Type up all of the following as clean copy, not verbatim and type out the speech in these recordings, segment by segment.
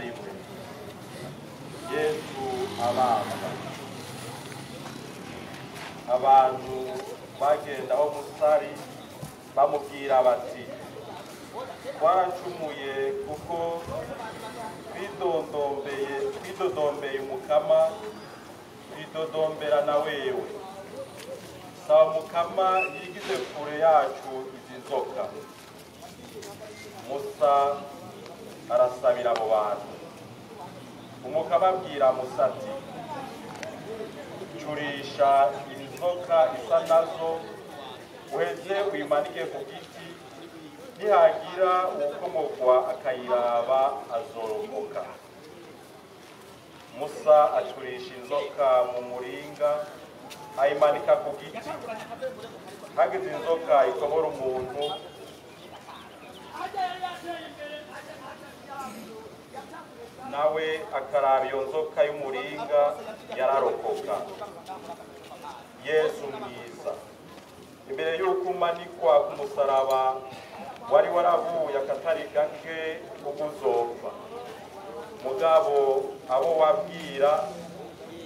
rimwe Yesu abambwa. Abantu bagenda aho musari bamubwira bati twaracumuye kuko twidodombeye umukama twidodombera na wewe. Saba mukama yigize kure yacu izi nzoka. Musa arasabira abo bantu. Umukama abwira Musa ati curisha inzoka isa nazo uheze wimanike ku giti, nihagira uwukomokwa akayiraba azorokoka. Musa acurisha inzoka mu muringa ayimanika ku giti. Hagize inzoka ikobora umuntu nawe akaraba iyo nzoka y'umuringa yararokoka. Yesu mwiza, imbere y'uko umanikwa ku musaraba wari waravuye akatari gake ubuzopfa. Mugabo abo wabwira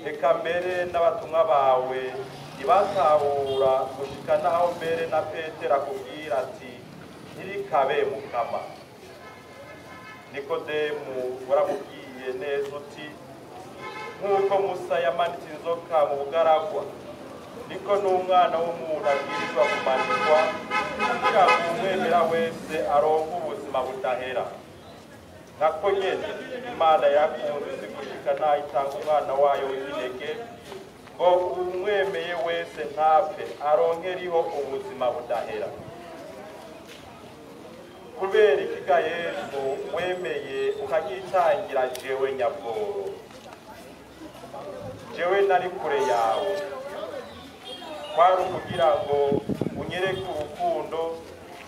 reka mbere n'abatumwa bawe ntibatahura gushika naho mbere na Petero akubwira ati ntirikabe mukama. Nikodemu waramubwiye neza uti nk'uko Musa yamanitse inzoka mu bugaragwa niko n'umwana w'umuntu abwirizwa kumanikwa kugira ngo umwemera wese aronke ubuzima budahera. Nako nyene Imana yakunze gushika naho itanga umwana wayo w'inege ngo umwemeye wese ntapfe aronkeriho ubuzima budahera. Kubera ikiga Yesu wemeye ukagitangira jewe nyabworo, jewe nari kure yawe, kwari kugira ngo unyereke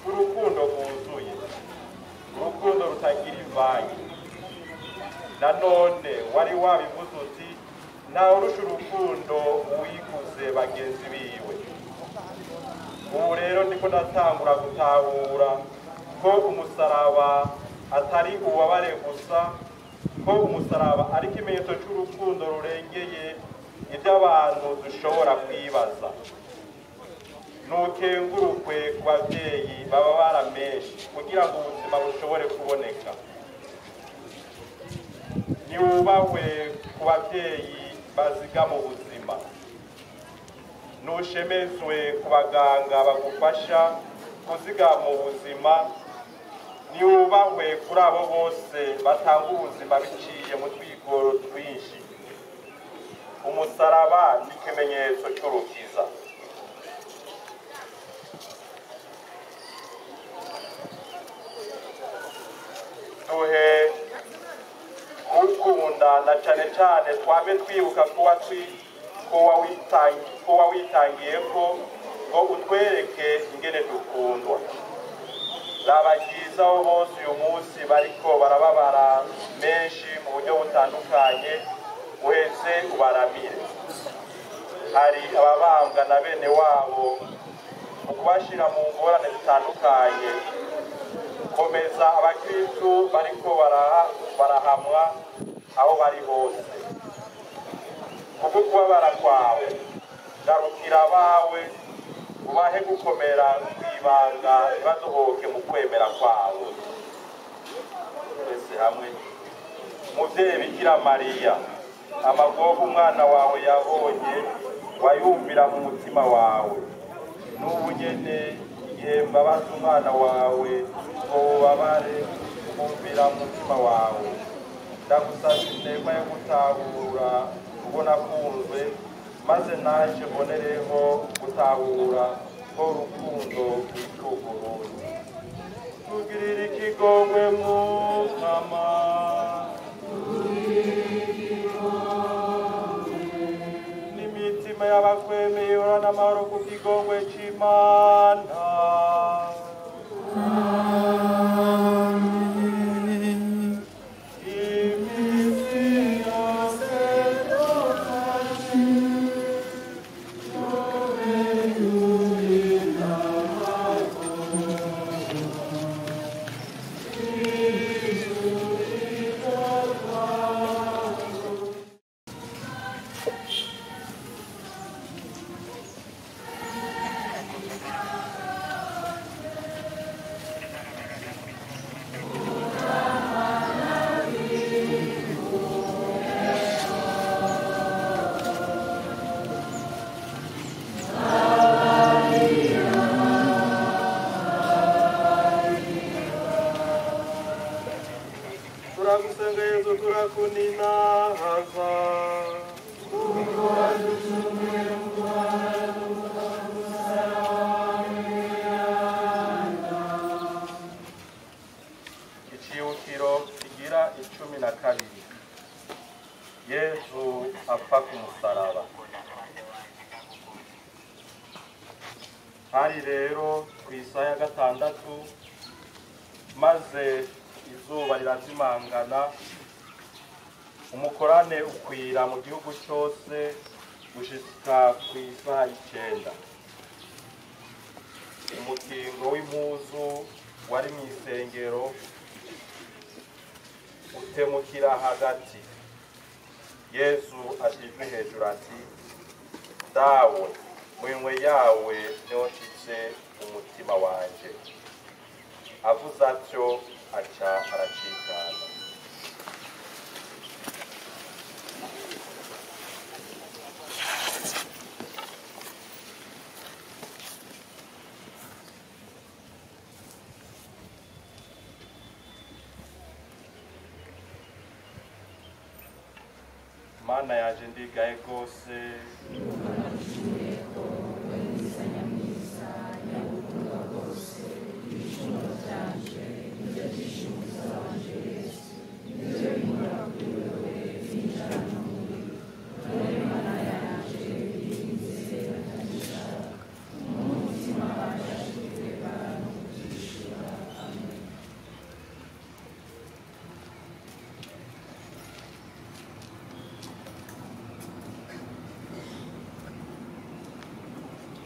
urukundo rwuzuye, urukundo rutagira ivange. Nanone wari wabivuze uti ntawe urusha urukundo uwiguze bagenzi biwe. Ubu rero ndiko ndatangura gutahura ko umusaraba atari ububabare gusa, ko umusaraba ari ikimenyetso cy'urukundo rurengeye ibyo abantu dushobora kwibaza. Ntukengurukwe ku babyeyi baba baramenshi kugira ngo ubuzima bushobore kuboneka. Niwubahwe ku babyeyi bazigama ubuzima. Ntushemezwe ku baganga bagufasha kuzigama ubuzima. Niwubahwe kuri abo bose batanga ubuzima biciye mu twigoro twinshi. Umusaraba ni ikimenyetso cy'urukiza. Duhe ukunda na cyane cyane twabe twibuka kuba witangiye ko ngo utwereke ingene dukundwa. Labagiza bose uyu munsi bariko barababara menshi mu buryo butandukanye, wese ubaramire. Hari ababambwa na bene wabo mu kubashira mu ngorane zitandukanye. Komeza abakristu bariko barahamwa aho bari hose. Kuko kubabara kwawe garukira abawe, ubahe gukomera kwibanga ntibadohoke mu kwemera kwabo. Twese hamwe. Muvyeyi Bikira Mariya, amagogo umwana wawe yabonye wayumvira mu mutima wawe. N'ubu nyene igihe mbabaza umwana wawe ngo ubabare kumvira mu mutima wawe. Ndagusaba inema yo gutahura ubona kunzwe, maze naje mbonereho gutahura ko urukundo rw'Uburundi. Tugirire ikigongwe Mukama, n'imitima y'abakwemeye ihorana amahoro ku kigongwe c'Imana. muganga Yesu turakuninahaza icibukiro kigira 12 Yesu apfa ku musaraba. Hari rero ku isaha ya 6 maze izuba rirazimangana, umukorane ukwira mu gihugu cyose gushika ku isaha 9. Umukingo w'impuzu wari mu isengero utemukira hagati. Yesu ashijwe hejuru ati, dawe mwinywe yawe nyoshitse umutima wanje. Avuze atyo aca aracikana. Mana yaje ndigaye rwose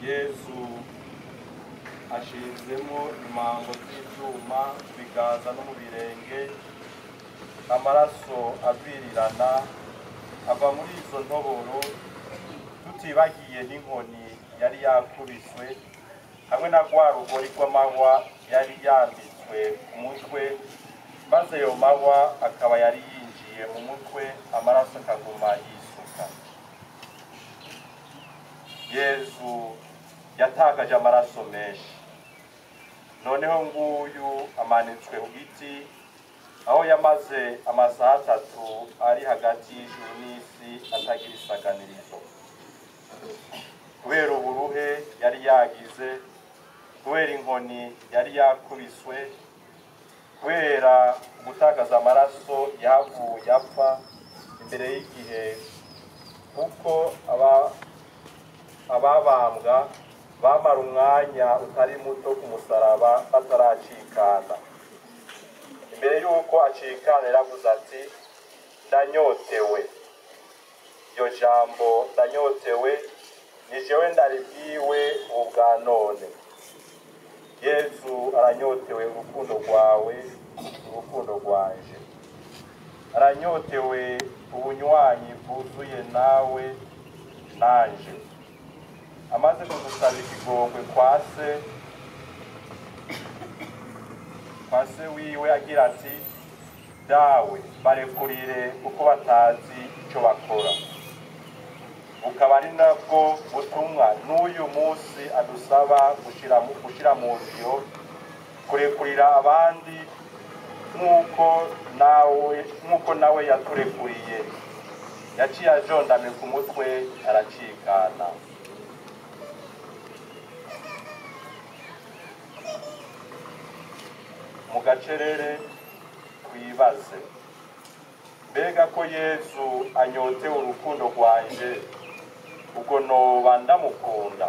Yesu ashinzemo imambo z'ibyuma bigaza no mu birenge, amaraso avirirana ava muri izo ntoboro, tutibagiye n'inkoni yari yakubiswe hamwe na rwa rugori rw'amahwa yari yambitswe ku mutwe, maze ayo mahwa akaba yari yinjiye mu mutwe, amaraso akaguma yisuka. Yesu yatakaje amaraso menshi, noneho nguyu amanitswe ku giti, aho yamaze amasaha 3 ari hagati y'ijuru n'isi atagira isaganirizo, kubera uburuhe yari yagize, kubera inkoni yari yakubiswe, kubera gutakaza amaraso yavuye apfa imbere y'igihe, kuko ababambwa bamara umwanya utari muto ku musaraba bataracikana. Imbere y'uko acikana yaravuze ati, ndanyotewe. Iryo jambo ndanyotewe ni jewe ndaribwiwe ubwa none. Yesu aranyotewe urukundo rwawe, urukundo rwanje. Aranyotewe ubunywanyi bwuzuye nawe nanje. Amaze kudusaba ikigongwe kwa se wiwe agira ati, dawe barekurire kuko batazi icyo bakora. Bukaba ari nabwo butumwa n'uyu munsi adusaba gushira mu ngiro, kurekurira abandi nk'uko nawe yaturekuriye. Yaciye ajondamye ku mutwe aracikana. Mu gacerere twibaze, mbega ko Yesu anyotewe urukundo rwanje, ubwo noba ndamukunda?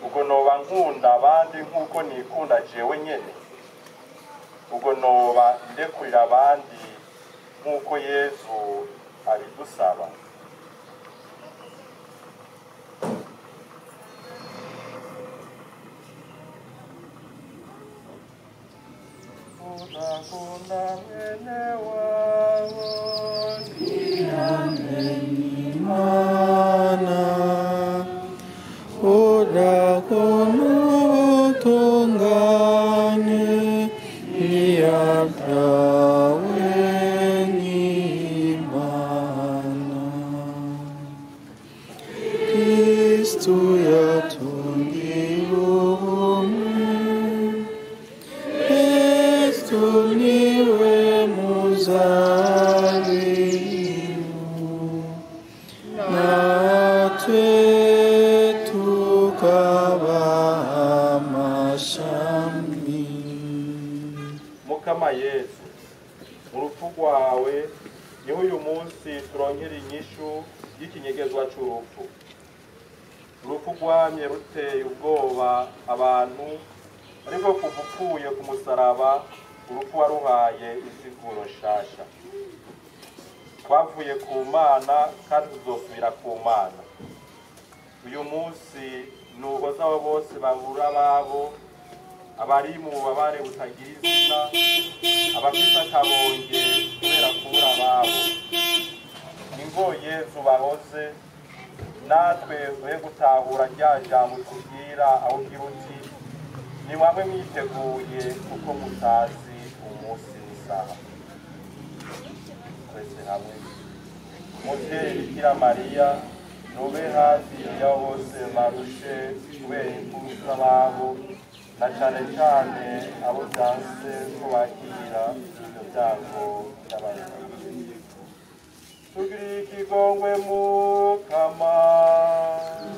Ubwo noba nkunda abandi nk'uko nikunda jewe nyene? Ubwo noba ndekurira abandi nk'uko Yesu abidusaba? Udakunda mwene wabo Imana, udakunda ubutungane ntiyabyawe n'Imana. Kristu yatungiye ubumwe, Kristu niwe muza amashami. Mukama Yesu, urupfu rwawe niho uyu munsi turonkera inyishu y'ikinyegezwa c'urupfu. Urupfu rwamye ruteye ubwoba abantu, ariko kuva upfuye ku musaraba urupfu waruhaye insiguro nshasha. Twavuye ku Mana kandi tuzosubira ku Mana. Uyu munsi nuhoza abo bose babura ababo, abari mu bubabare butagira izina, abafise akabonge kubera kubura ababo. Ingo Yesu bahoze, natwe duhe gutahura rya jambo tubwira aho ugira uti ni mwamwe mwiteguye kuko mutazi umunsi n'isaha. Twese hamwe. Muvyeyi Bikira Mariya, nube hafi y'abo bose barushe kubera impfu z'ababo, na cane cane abo vyanse ko bakira ivyo vyago vy'abarundi. Tugirire ikigongwe Mukama.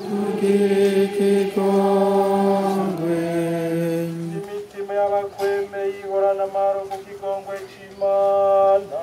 Tugirire ikigongwe. Imitima y'abakwemeye ihorana amahoro ku kigongwe c'Imana.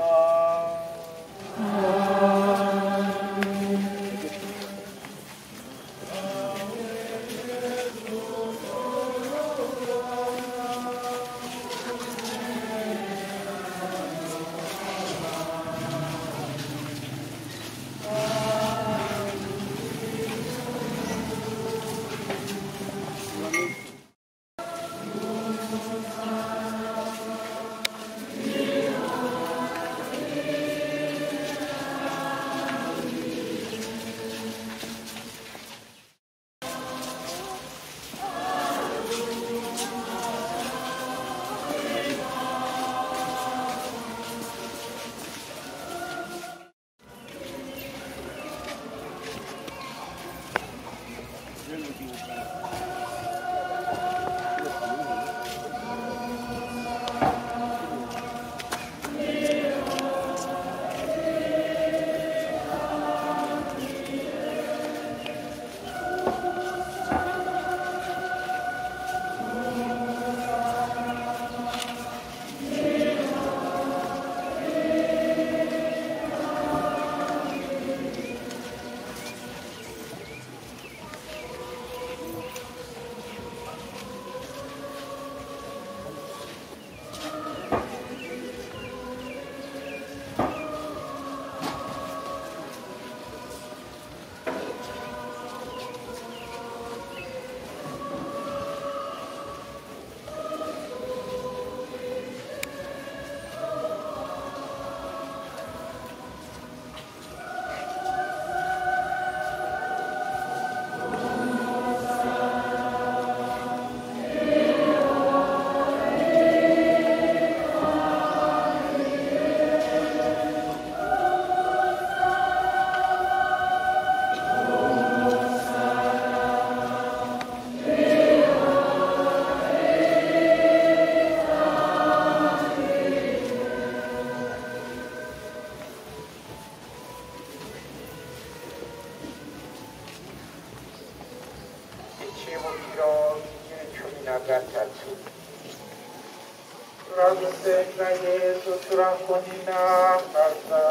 Turagusenga Yesu, turakuninahaza.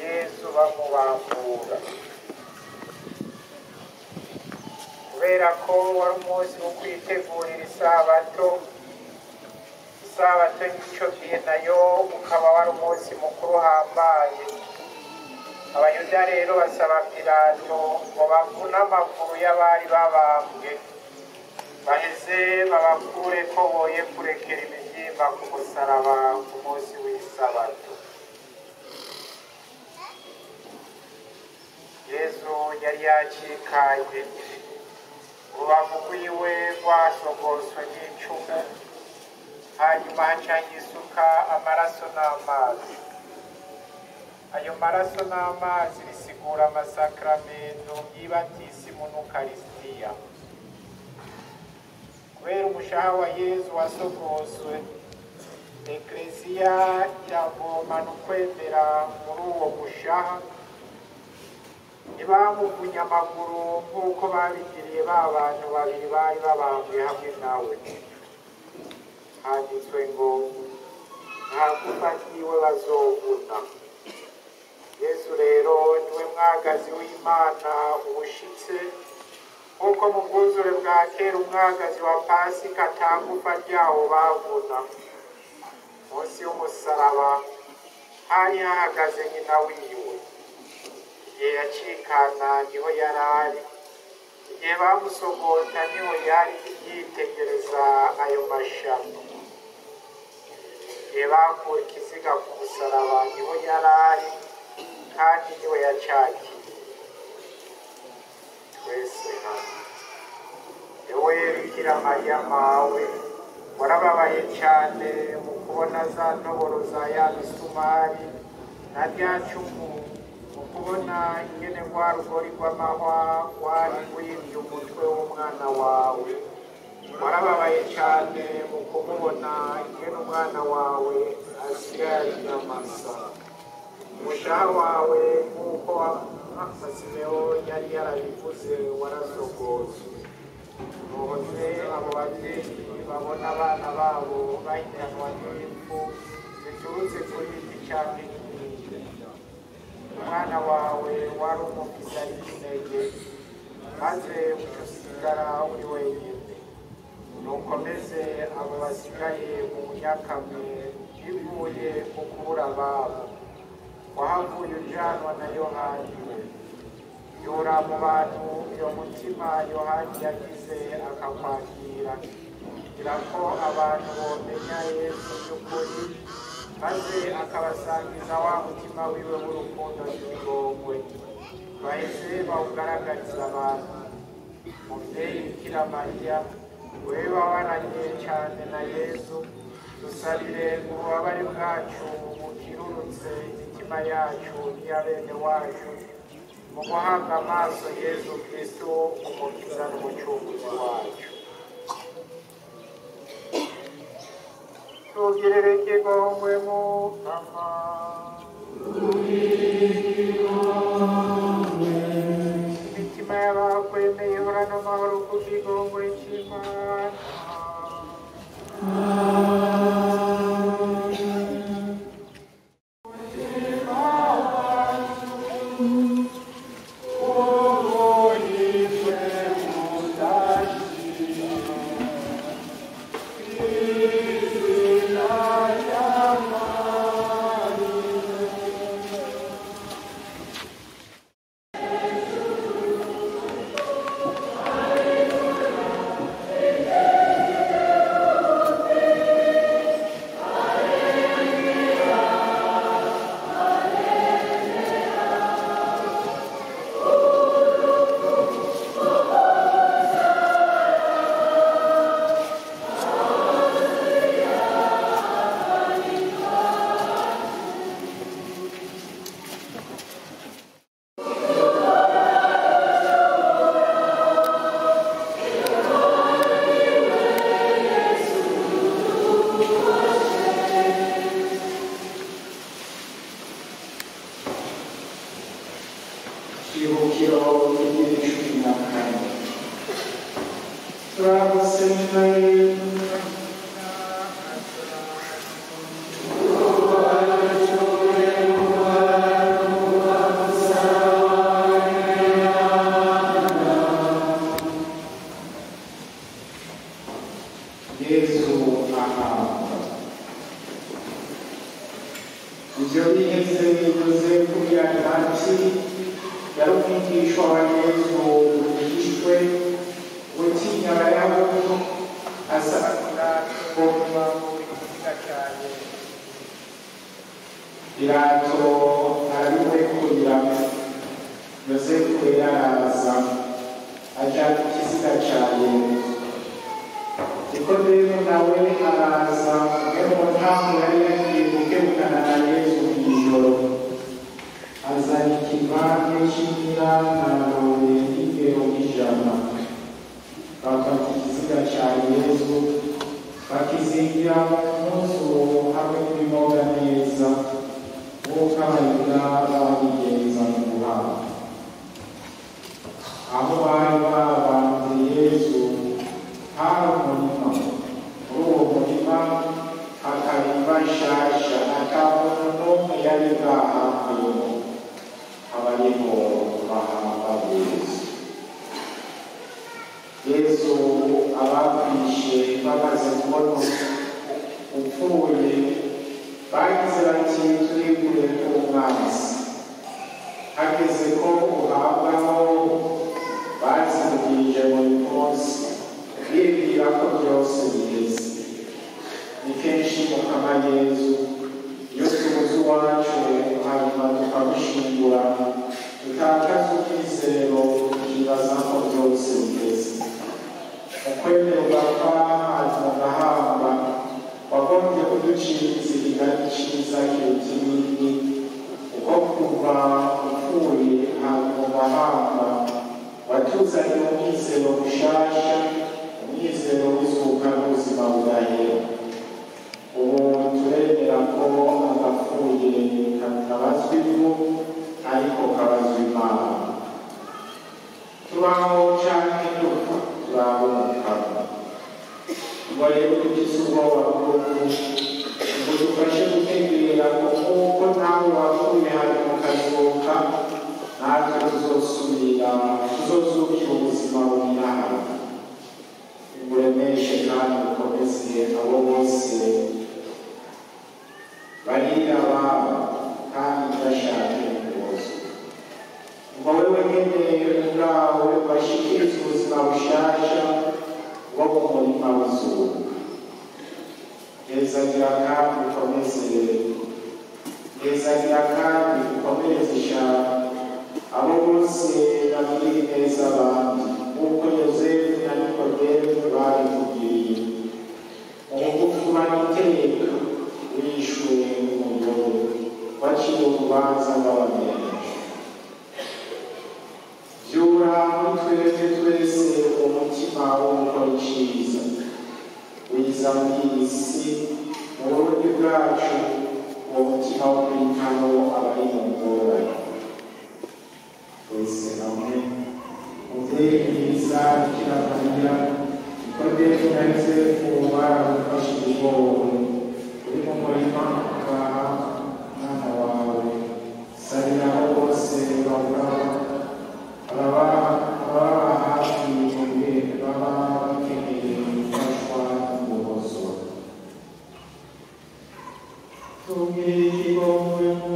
Yesu bamubambura kubera ko wari umunsi wo kwitegurira isabato. Isabato y'icyo gihe nayo ukaba wari umunsi mukuru uhambaye. Abayuda rero basaba Pilato ngo bavune amaguru y'abari babambwe, baheze babakure ko boye kurekera imibyimba ku musaraba ku munsi w'isabato. Yesu yari yacikanye, urubavu rwiwe rwasogoswe n'icumu, hanyuma haca yisuka amaraso n'amazi. Ayo maraso n'amazi bisigura amasakramentu y'ibatisimu n'ukarisitiya. Kubera umushaha wa Yesu wasogoswe, Ekleziya iragomba gukomana ukwemera muri uwo mushaha, ntibamuvunye amaguru nk'uko babigiriye ba bantu babiri bari babambwe hamwe nawe. Handitswe ngo nta gufa ryiwe bazovuna. Yesu rero niwe mwagazi w'Imana ubushitse, nk'uko mu bwuzure bwa kera umwagazi wa Pasika ata gufa ryawo bavuna. Munsi y'umusaraba hari hahagaze nyina wiwe. Igihe yacikana niho yari ari, igihe bamusogota niho yari yitegereza ayo mashami. Igihe bakura ikiziga ku musaraba niho yari ari, kandi niwe yacakiye. Twese hamwe. Ewe Bikira Mariya mawe, warababaye cyane mu kubona za ntoboro za ya misumari na rya cumu, mu kubona ingene rwa rugori rw'amahwa wari wibye umutwe w'umwana wawe. Warababaye cyane mu kumubona ingene umwana wawe asigaye amasa. Umushaha wawe nk'uko Simewo yari yarabivuze warasogozwe. Muhoze abo babyeyi babona abana babo bahitanwa n'imfu ziturutse kuri iki cyangwa ikindi. Umwana wawe wari umukiza ari intege, maze usigara uri wenyine. Nukomeze abo basigaye mu nyakamwe bivuye mu kubura ababo. Wahavuye ujanwa na Yohani. Yura mu bantu iyo mutima Yohani yagize akakwakira, kugira ko abantu bomenya Yesu by'ukuri, maze akabasangiza wa mutima wiwe w'urukundo n'ibigongwe, bahise bawugaragariza abantu. Muvyeyi Bikira Mariya, wewe wabaranye cyane na Yesu, dusabire mu bubabare bwacu bukirurutse imitima yacu n'iya bene wacu, mu guhabwa amaso Yesu Kristo umukiza n'umucunguzi wacu. Tugirire ikigongwe Mukama. Imitima y'abakwemeye ihorana amahoro ku kigongwe cy'Imana. bakizingira mu munsi hamwe n'imboga neza nk'uko abayuda babigenza mu guhanga. Aho bari babambye Yesu hari umurima, muri uwo murima hakaba nshasha ata muntu n'umwe yari bwahambwemo, abariho bahamba Yesu. Yesu abakwishe bamaze kubona upfuye bagize bati turigure k'umwanzi, hageze ko uhabwaho bazimugirije buri munsi bibwira ko byose biheze. Ni kenshi mukama Yesu iyo tubuze uwacu hanyuma tukamushingura tutakaza ukwizero tukibaza ko byose biheze. Mu kwemerwa kwa hanyuma gahamba wagombye kuduciriza igihano cyiza kiruta ibindi, uko kuva upfuye hanyuma gahamba watuzaniye umwizero mushasha, umwizero w'izuka n'ubuzima budahera. Ubu turemera ko agapfuye kabazwa ivu ariko kabazwa Imana. Tubaho canke dupfa turaho mukama. Ngo rero tugize ubwoba bw'urupfu, ngo dufashe gutegerera ko nk'uko nawe wapfuye hanyuma ukazuka, natwe tuzosubira tuzozukira ubuzima bw'Imana. Uremeshe kandi ukomeze abo bose barira ababo kandi bashaka ibibazo. Ngo wewe nyene ubwawe bashikirize ubuzima bushasha bwo mu murima w'izuba. Yezagira kandi ukomereze ishaka abo bose bagiriye neza abandi, nk'uko Yozefu na Nikodemu babikubwiye. Mu gufuma n'iteka wishwe n'umugore waciye urubanza rw'abamenyesha. Vyura muri twebwe twese umutima wo gukora iciza, wiza muri iyi si mu buryo bwacu, uwo mutima wo kwitano abari mu ngorane. Twese hamwe muvyeyi mwiza Bikira Mariya, Nikodemu na Yozefu baragufashije ubwoba uri mu murima ukaha umwana wawe. Sabira abo bose ababa hafi mu bihe baba bakeneye gufashwa n'umuhozo. Tugire ikigongwe mu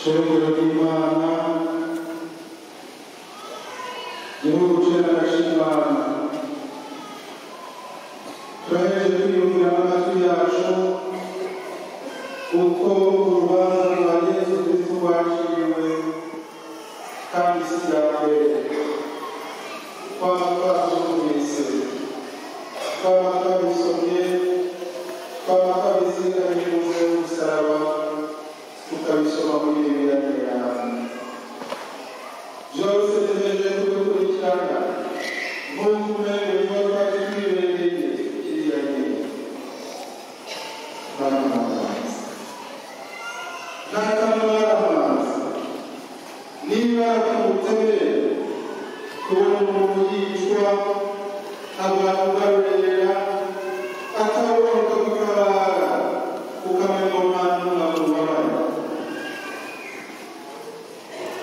shengero ry'Imana gihugu cy'Imana turaheje kwiyumvira n'amatwi yacu uko urubanza rwa Yesu Kristo rwaciriwe kandi si bwa mbere twaba twabyumvise twaba twabisomye twaba twabizigamiye munsi y'umusaraba tukabisoma muri Bibiliya yawe byose tumeje kubikurikirana nk'uko umenya niba twaje twibereye kiriya gihe n'akamaramanza niba kumutemere kubona umuntu yicwa abantu barorera ataboneka kutabara ukamenya umwana n'amubabara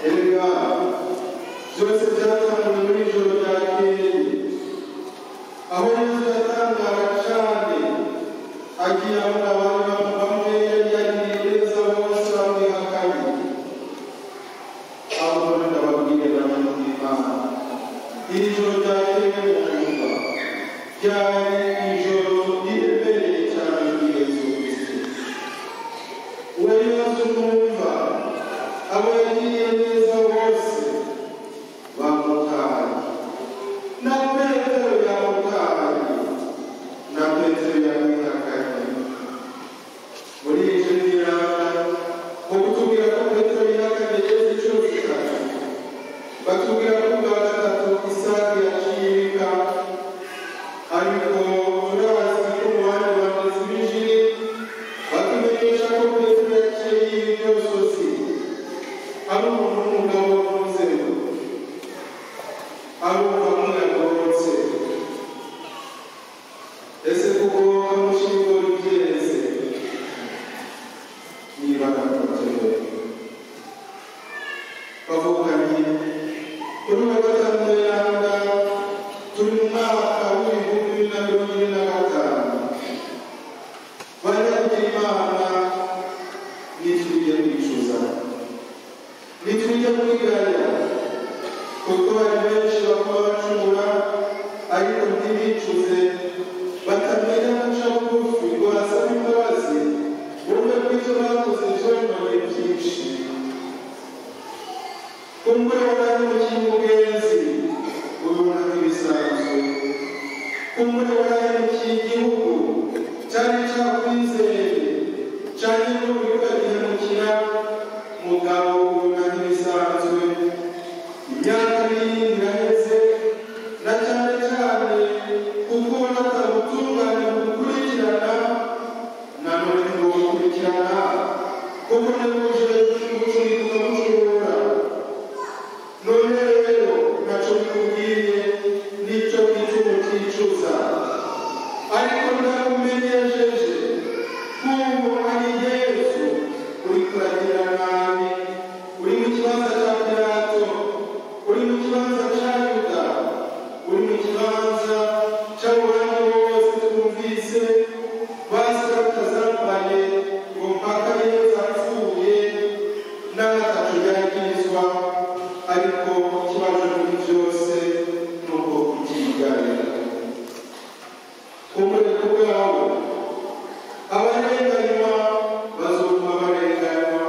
erega byose byatangiye muri ijoro ryakeye aho Yesu yatangara cyane agiye abona abantu bamwe yari yagiriye neza bose bamwihakanye aho ndababwire namwe Imana iri joro ryakeye mukumva ryari ijoro riremereye cyane kuri Yesu Kristo uwo Yesu mwumva abo yagiriye neza bose bamutaye na Petero yamutaye na Petero yamwihakanye muri iri joro mu kutubwira ko Petero yihakanye Yesu inshuro zitatu batubwira ko bwa gatatu Isaka yacibwa ariko turazi ko mu bandi banditsi b'injili batumenyesha ko Petero yaciye y'imisozi ari umuntu w'umugabo wakunze ari umugabo yagororotse ese kuko amushingo ribyeze niba namutewe bavuganye kuri wa gatanu yanga turi mu mwaka w'ibihumbi 2025 baragira Imana nitujye kwicuza nitujye kwigaya kuko hari benshi bakaba bacumura ariko ntibicuze batamenya guca bugufi ngo basaba imbabazi bumve ko ibyo bakoze byononye byinshi kumbura warahemukiye umugenzi ubibona nk'ibisanzwe kumbura warahemukiye igihugu cyari cyakwizeye cyane n'ubu ukagihemukira mugabo ubona nk'ibisanzwe imyaka n'iyindi iraheze na cyane cyane kuko natabutungane mu gukurikirana nanone ngo gukurikirana kuko nabuje gucurika ukamucurura none rero ntacyo bikubwiye n'icyo gituma uticuza ariko ndakumenyesheje kuko ari Yesu uri kuragira nabi uri mu kibanza cya Pilato uri mu kibanza cya Yuda uri mu kibanza cy'abantu bose twumvise basa batazambaye ngo mpaka Yesu apfuye n'atatu yagirizwa ariko ikibazo muri byose ni uko kutigarira umurego bwawe abarenganywa bazoguma barenganywa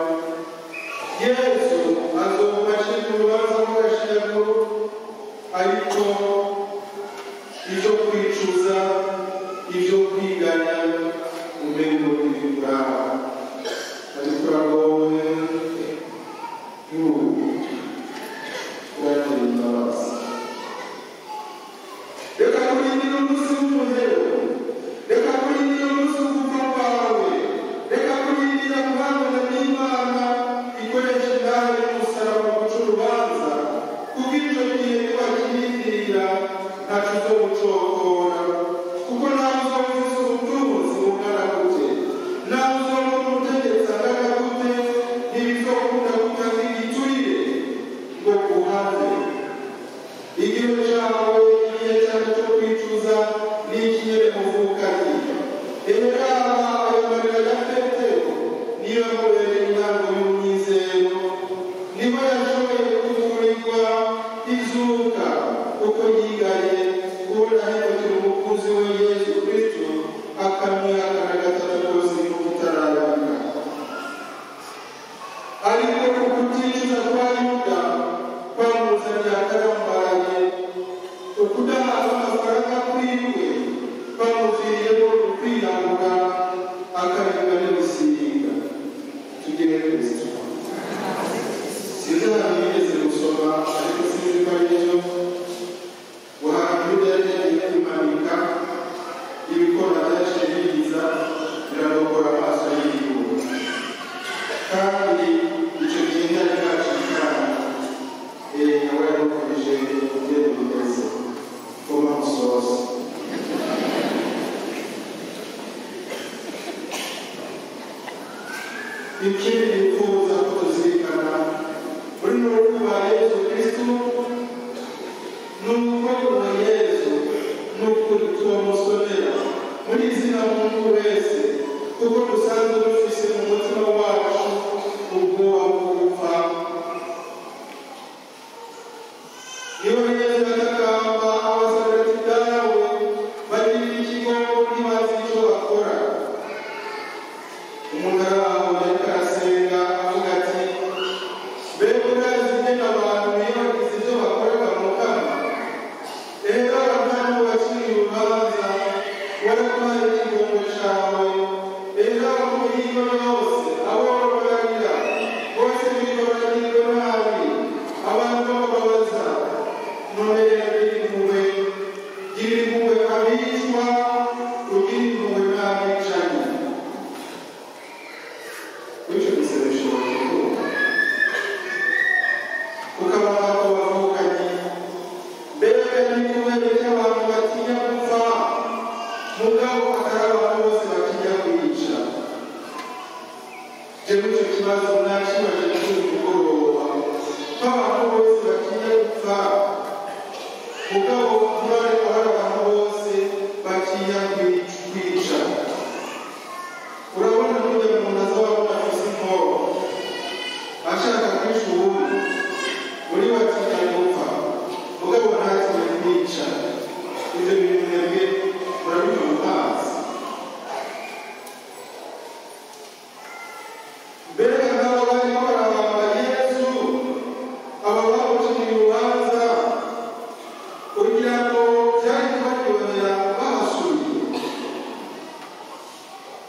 Yesu azoguma ashika urubanza rw'agashirago ariko ibyo kwicuza ibyo kwiganya umengo bibura ariko uragowe uratera imbabazi reka kurindira umunsi w'umuhero reka kurindira umunsi w'ukuva kwawe reka kurindira guhangana n'Imana ikoresha indaya y'umusaraba guca urubanza kuko icyo gihe niba kirindirira ntacyo zo gucokora kuko nawe uzaba ufite ubutunzi bungana gute nawe uzaba umutegetsi angana gute ntibizokunda gutanga igiturire ngo guhaze igihe cyawe igihe cyawe cyo kwicuza n'ikinyere muvukanye rero ayo marira ya Petero ni niba mubereye intango y'umwizero niba yashoboye kuvurirwa izuka uko yigaye kubona ahindukira umukunzi we Yesu Kristo akamwihakana gatatu rwose kutararanga. Ariko ukuticuza kwa Yuda kwamuzaniye akarambaye, ukudahabwa amafaranga kwiwe kwamuviriyemo kwirabura akaribwa n'ibisiga. Tugire Kristo. Sinzana nigeze gusoma ariko sinzi ko ari byo. Guhanga Yuda yagiye kumanika ibikona byaje biza birarokora amaso y'igihugu. Kandi icyo gihe ntiyari bwacikana nawe yamukomeje kugera umugezi wo bamusoza. Ikindi nifuza ko tuzirikana muri n'urupfu rwa Yesu Kristo n'uko uwo Yesu n'ukuri tubamusomera muri izina muntu wese kuko dusanzwe dufise mu mutima wacu ubwoba bwo gupfa. Niba Yesu atakamba abasabati dawe bagira ikigo ntibazi icyo bakora. Umuntu araho yariko arasenga avuga ati mbega urazi ingene abantu bibagize ibyo bakorera mu kanwa? Rero abantu baciriye urubanza warakuhaye ikigongo cawe. Rero abamuriyo yose abo bararira bose bibaragirwa nabi abantu bababaza. None rero gira impuhwe abicwa ugira impuhwe n'abicanyi. Bityo bisaba bishoboka kuba ukaba abantu bavukanye mbega n'impuhwe y'abantu batinya gupfa mugabo atari abantu bose batinya kwica. Jewe icyo kibazo nakibaje kuri mugoroba ko abantu bose batinya gupfa mugabo ntibariko hari abantu bose batinya kwica. Urabona n'uyu muntu azabona afise inkoro ashaka kwica uwundi muri batinya gupfa mugabo ntatinye kwica. Ivyo bintu mwebwe murabibona mu mazi. Mbega nk'abo bariko barabamba Yesu aba bamuciriye urubanza kugira ngo vyari kubaryohera bahasuye.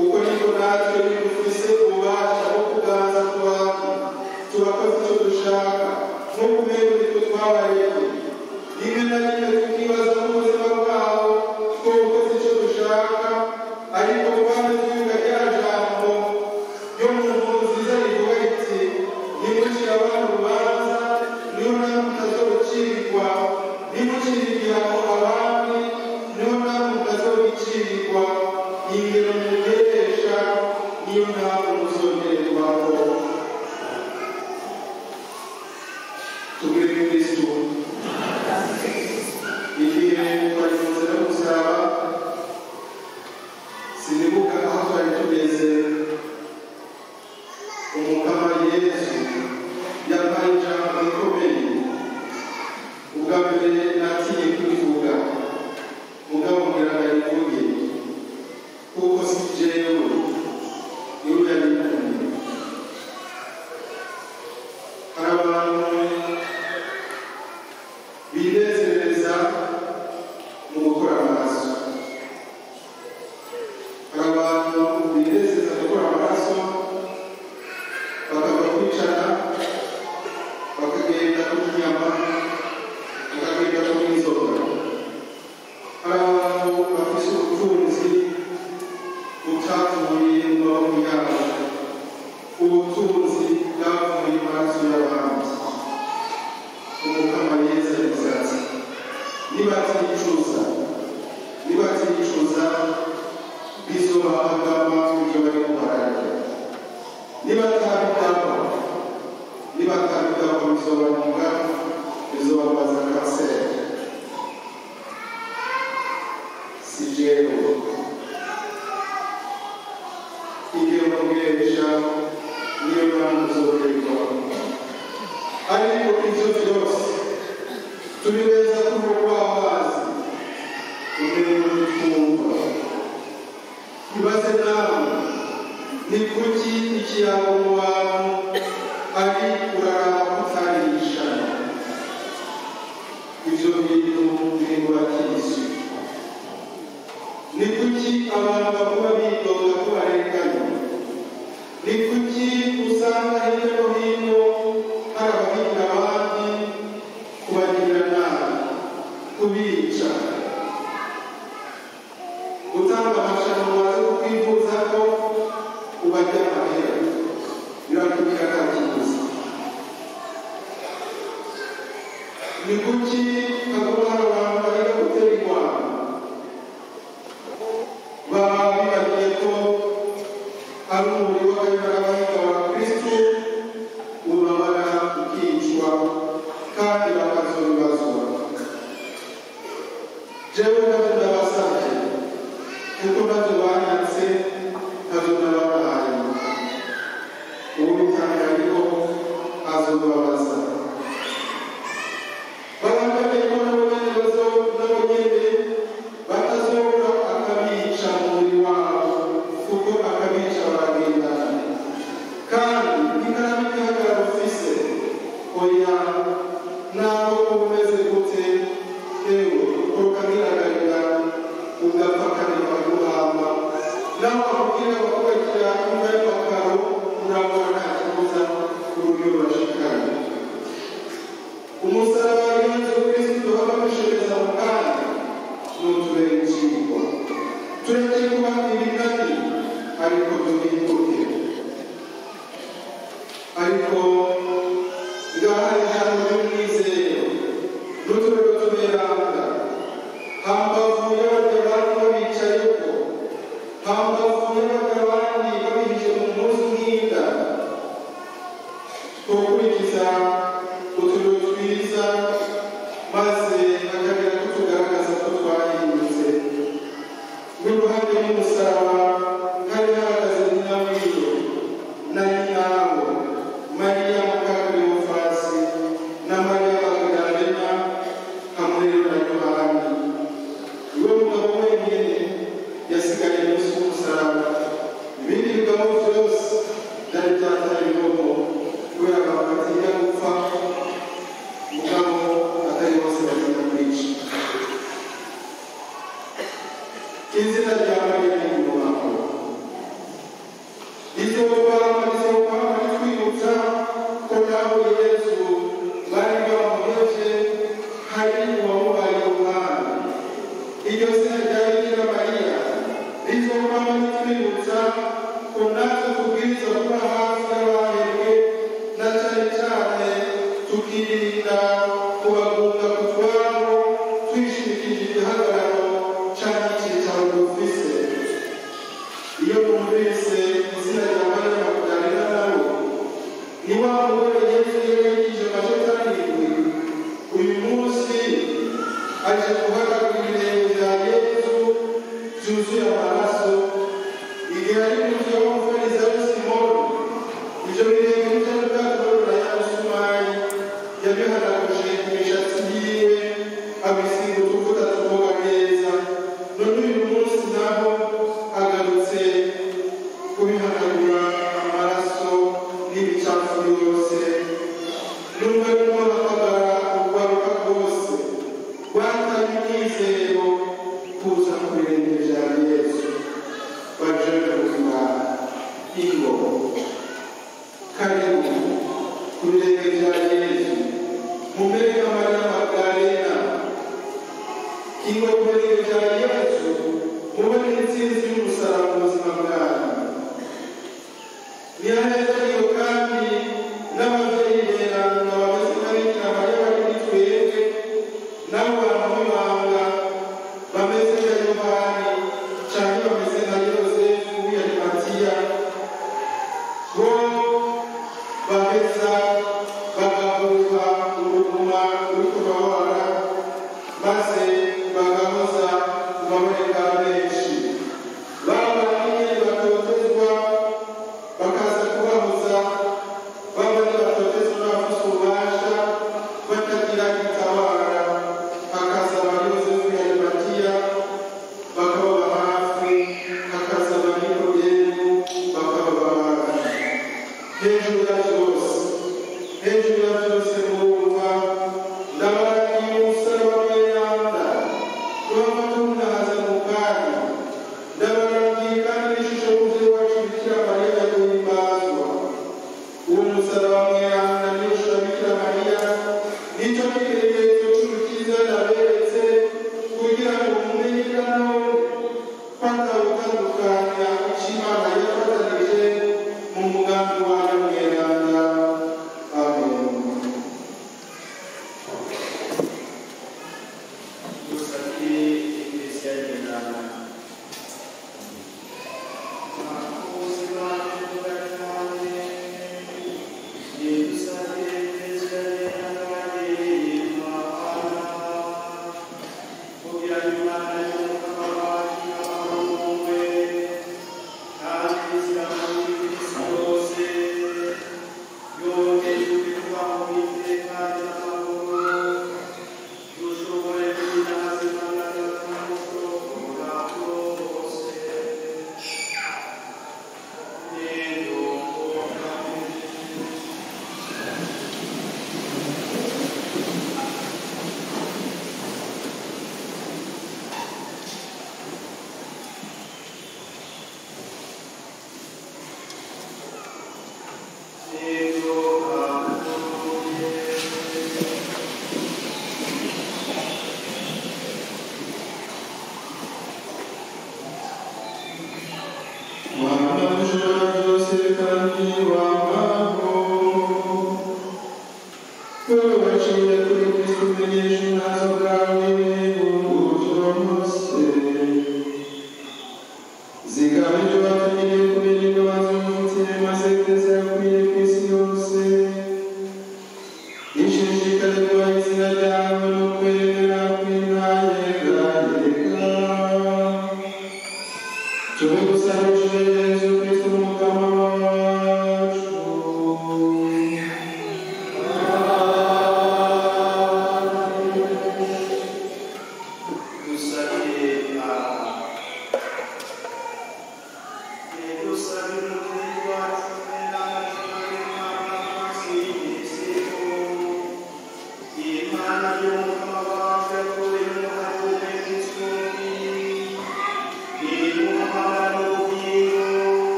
Uko niko natwe dufise ububasha bwo kuganza ku bantu tubakoze icyo dushaka nk'uko umenya nitwe twabayeho. Rimwe na rimwe tukibaza mu buzima bwabo ko ukoze icyo dushaka ariko kandi twibuka rya jambo ryo mu nkuru nziza rivuga riti ntimucire abantu urubanza niho namwe mutazorukirwa, ntimucire igihano abandi niho namwe mutazorukirwa. Ingero mugeresha niyo ntabwo muzongererwaho. Tugire Kristo. Igihe twari mu nzira yo gusaba sinibuka aho twari tugeze, umukama Yesu yampaye ijambo rikomeye. Ubwa mbere natinye kubivuga mugabo ngira ndarivuge kuko si jewe niwe yabikunze. Hari abantu binezereza mu gukora amaraso. Hari abantu binezereza mu gukora amaraso bakava kwicara bakagenda kurya inyama bakagenda kunywa inzoga. Hari abantu bafise ubutunzi butavuye mu maboko yabo, ubutunzi bwavuye mu maraso y'abandi. Umukama Yesu yagize ati nibatiyicuza bizobahagama ibyo bari kuhararira. Nibatabigama bizobanunga bizobabaza kanseri. Si jewe igihe umugeresha niyo mpamvu zoroherwa. Ariko ibyo byose tubibeza kuva kw'amazi umuntu twumva. Ibaze nawe ni kuki ikirango mu bantu ari kurara kutarisha? Ibyo bintu biri mu bakirisi. Ni kuki abantu bakuba bidoga ko barenganya? Ni kuki usanga hirya no hino hari abahinga abandi kubagirira nabi, kubica, gutanga amashanyarazi waza kukwifuza ko ubajya amahera, birakubwira nta kibazo. Ni kuki hagomba hari abantu bareka gutera indwara? Baba bibagiye ko ari umubiri w'abahinga ba Kristo ubabara ukicwa kandi bakazobibazwa. Jewe nabyo ndabasabye kuko nabyo banyatse nabyo nababahaye. Uwo bitanga ariko azobabaza. Barangamiye ko nabo nyene batazobura akabica mu mubiri wabo kuko akabica baragendana. Kandi inama igaragara ufise oya nawe umeze gute yewe ukoka nkiragarira ugapfa kandi bakaguhamba nawe wakubwira bakubakira imva y'amakaro urabona nta kibuza uburyo bashikana. Umusaraba wa Yesu Kristo duhora dushobeza mu kandi n'utubere icigwa. Tureke kuba ibinani ariko duhinduke. Ariko ngaha ijambo ry'umwizero n'uturero tuberanga hambavu y'abandi babicayeko, hambavu y'abandi babihije mu munsi nk'inda, twokurikiza uturero twiza maze akagira ko tugaragaza ko twahindutse. N'uruhande y'umusaraba hari hahagaze Nyinawiro na Nyinawo, Mariya muka Kleofasi na Mariya Magdalena hamwe na Yohana. Uwo mugabo wenyine yasigaye munsi y'umusaraba. Ibindi bigabo byose byari byataye ibihomo kubera batinya gupfa, mugabo atari bose batinya kwica. Izina rya Mariya ni Uruhako. Iryo kwama ritwibutsa ko nawe Yesu bari bamuheje hari uwamubaye Yohana. Iryo zina rya Bikira Mariya iryo kwama ritwibutsa ko natwe tubwiriza kuba hafi y'abahebwe na cyane cyane tukirinda kubagunga ku twabo twishimikije igihagararo cyangwa icyicaro dufise. Iyo mwumvise izina rya Mariya Magdalena nawe ni wa mugore Yesu yigishije amajota arindwi, uyu munsi aje guhagarika ibirenge bya Yesu byuzuye amaraso. Igihe ari mu nzu y'abafarisayo Simoni, ibyo birenge byari bwatorora ya misumari yabihanaguje imishatsi yiwe abisiga utuvuta tuvoga neza. None uyu munsi naho agarutse kubihanagura amaraso n'ibicafu yose. Nubwo arimo ahamagara urwaruka rwose rwatanye umwizero kuza ku birenge bya Yesu baje kuvuga ingo karibu ku birenge bya Yesu mumere nka Mariya Magdalena. Ingo ku birenge bya Yesu mubone intsinzi y'umusaraba mu buzima bwanyu. Ni neza iyo kandi n'ababyeyi berana bameze nka Bikira Mariya bari muri twebwe nabo bantu b'ibanga bameze nka Yohani cyangwa bameze nka Yosefu w'Arimateya, bo baheza bagahuza uruguma ruri kubabara maze bagahoza kubaboneka benshi.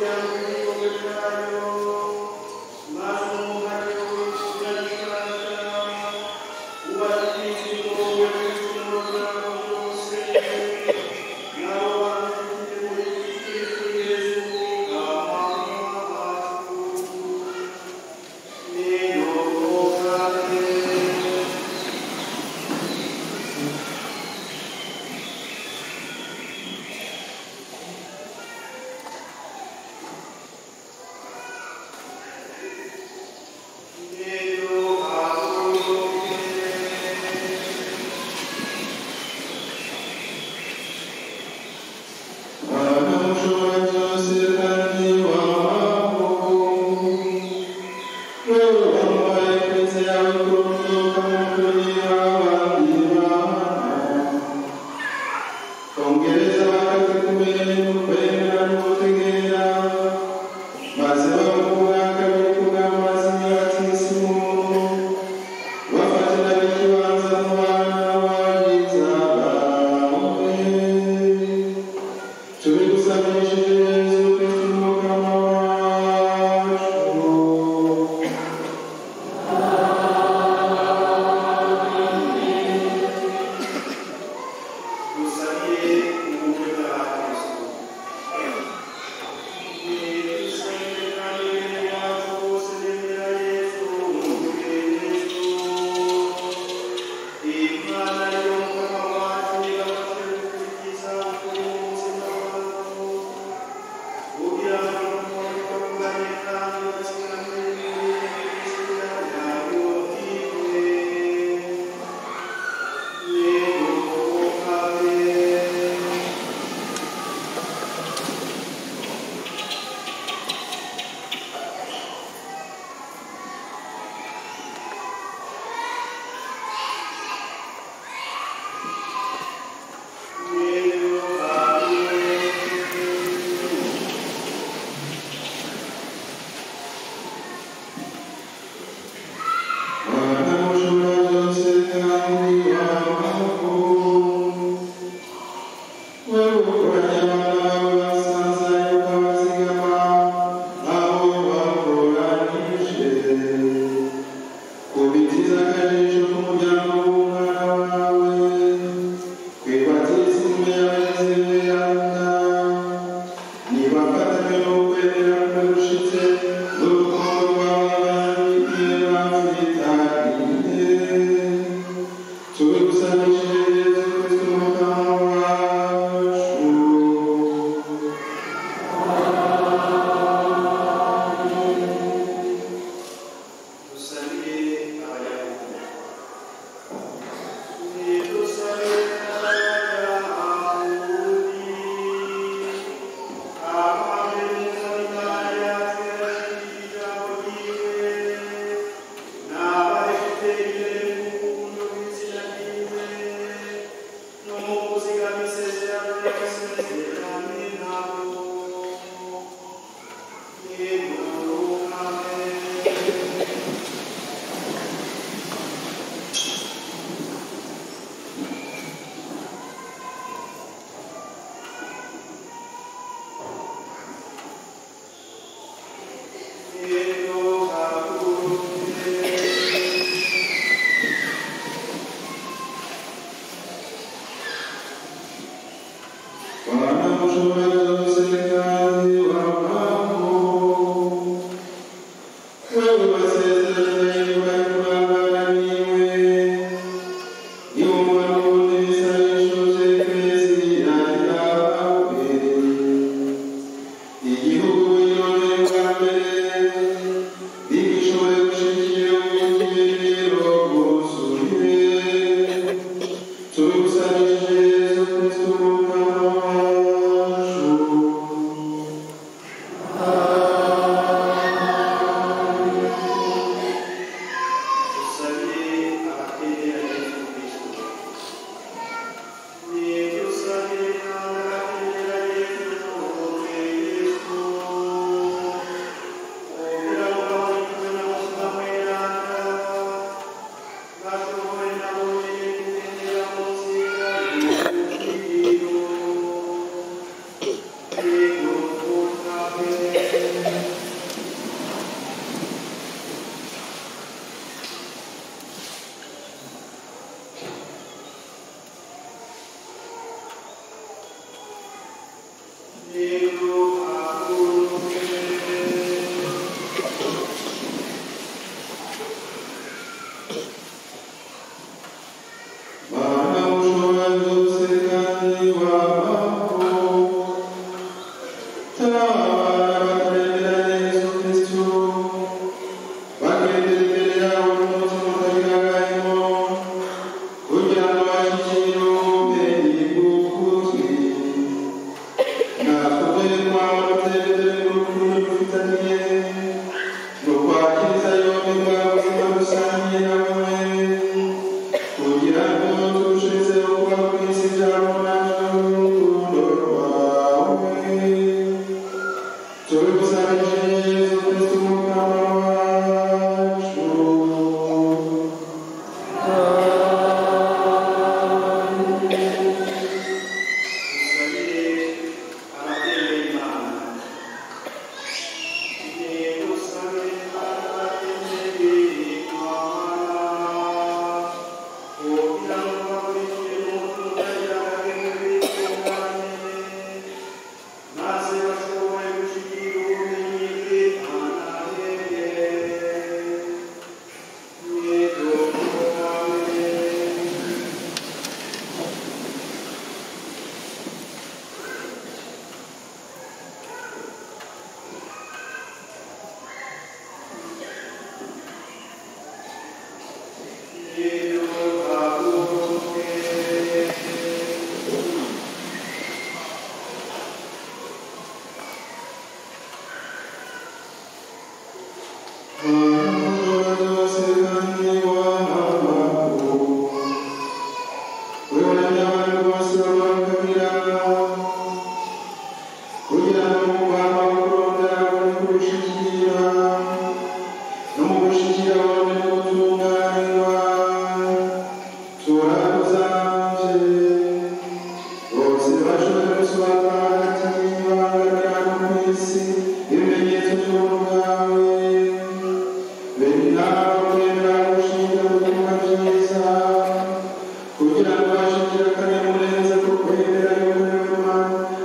Thank you.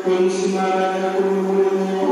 Kusimama na kumulio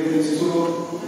Cristo,